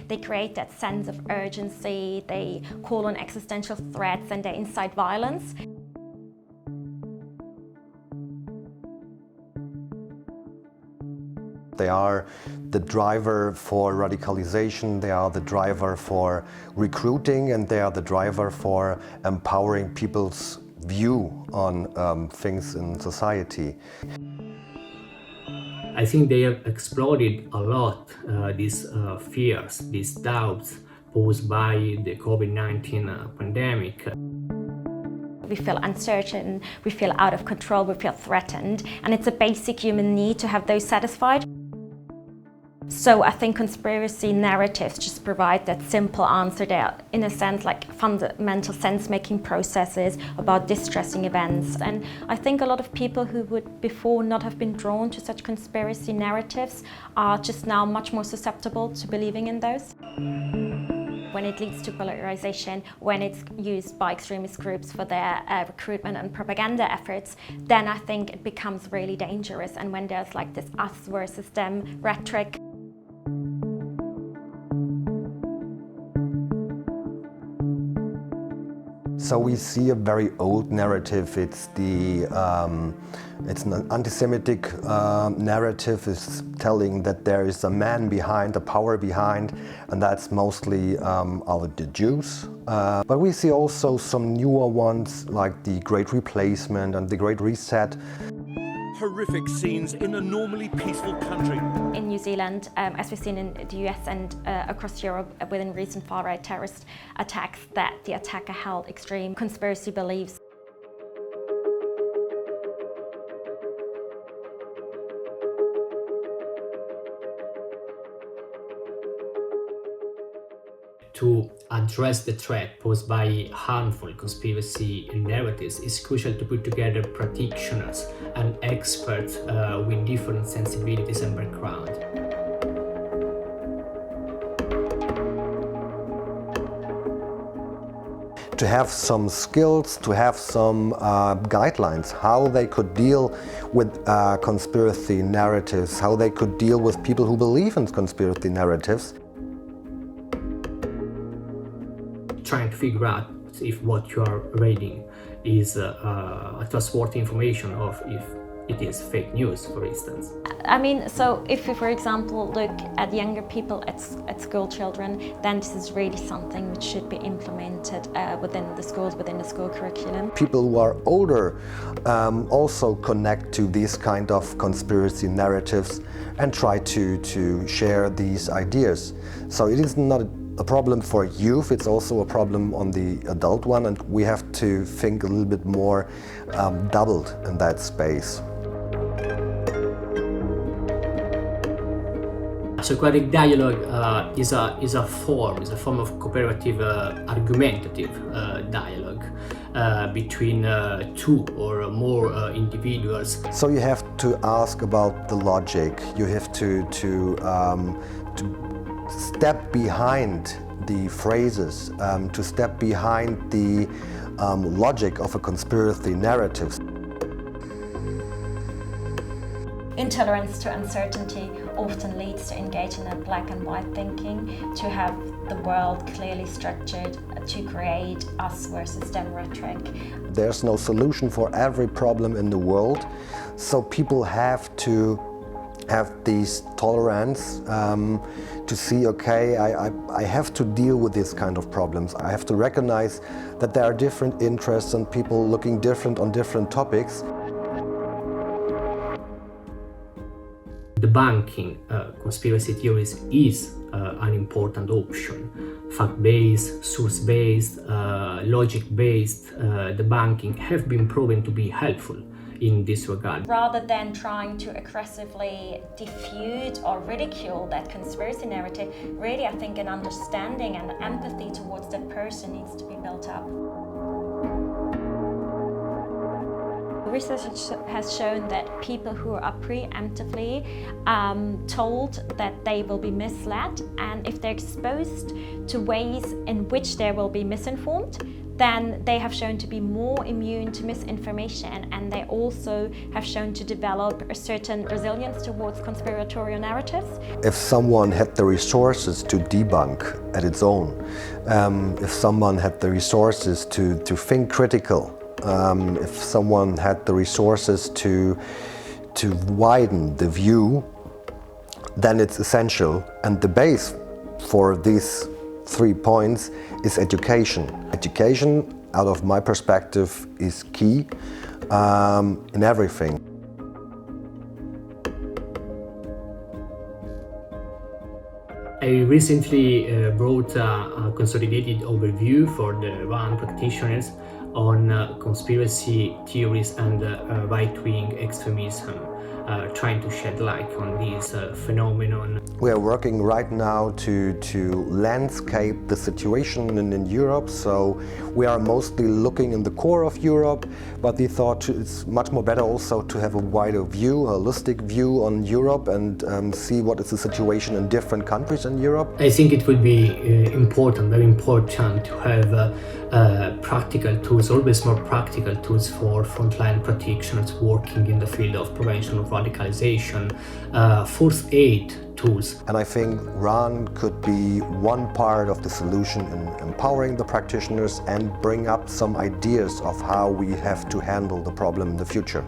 They create that sense of urgency, they call on existential threats, and they incite violence. They are the driver for radicalization, they are the driver for recruiting, and they are the driver for empowering people's view on things in society. I think they have explored a lot these fears, these doubts posed by the COVID-19 pandemic. We feel uncertain, we feel out of control, we feel threatened, and it's a basic human need to have those satisfied. So I think conspiracy narratives just provide that simple answer. They're, in a sense, like fundamental sense-making processes about distressing events. And I think a lot of people who would before not have been drawn to such conspiracy narratives are just now much more susceptible to believing in those. When it leads to polarization, when it's used by extremist groups for their recruitment and propaganda efforts, then I think it becomes really dangerous. And when there's like this us versus them rhetoric. So we see a very old narrative. It's an anti-Semitic narrative. It's telling that there is a man behind, a power behind, and that's mostly the Jews. But we see also some newer ones like the Great Replacement and the Great Reset. Horrific scenes in a normally peaceful country. In New Zealand, as we've seen in the US and across Europe within recent far-right terrorist attacks, that the attacker held extreme conspiracy beliefs. To address the threat posed by harmful conspiracy narratives, it's crucial to put together practitioners and experts with different sensibilities and background. To have some skills, to have some guidelines, how they could deal with conspiracy narratives, how they could deal with people who believe in conspiracy narratives. Trying to figure out if what you are reading is trustworthy information or if it is fake news, for instance. I mean, so if we, for example, look at younger people, at school children, then this is really something which should be implemented within the schools, within the school curriculum. People who are older also connect to these kind of conspiracy narratives and try to share these ideas. So it is not a problem for youth, it's also a problem on the adult one, and we have to think a little bit more doubled in that space. Socratic dialogue is a form of cooperative, argumentative dialogue between two or more individuals. So you have to ask about the logic. You have to step behind the phrases, to step behind the logic of a conspiracy narrative. Intolerance to uncertainty often leads to engage in a black and white thinking, to have the world clearly structured, to create us versus them rhetoric. There's no solution for every problem in the world, so people have to have this tolerance to see, okay, I have to deal with this kind of problems. I have to recognize that there are different interests and people looking different on different topics. Debunking conspiracy theories is an important option. Fact-based, source-based, logic-based debunking have been proven to be helpful in this regard. Rather than trying to aggressively defute or ridicule that conspiracy narrative, really I think an understanding and empathy towards that person needs to be built up. Research has shown that people who are preemptively told that they will be misled, and if they're exposed to ways in which they will be misinformed, then they have shown to be more immune to misinformation, and they also have shown to develop a certain resilience towards conspiratorial narratives. If someone had the resources to debunk at its own, if someone had the resources to think critical, if someone had the resources to widen the view, then it's essential. And the base for these 3 points is education. Education, out of my perspective, is key in everything. I recently wrote a consolidated overview for the RAN practitioners on conspiracy theories and right-wing extremism, trying to shed light on this phenomenon. We are working right now to landscape the situation in Europe, so we are mostly looking in the core of Europe, but we thought it's much more better also to have a wider view, a holistic view on Europe, and see what is the situation in different countries in Europe. I think it would be very important to have practical tools, always more practical tools for frontline practitioners working in the field of prevention of radicalization, first aid tools. And I think RAN could be one part of the solution in empowering the practitioners and bring up some ideas of how we have to handle the problem in the future.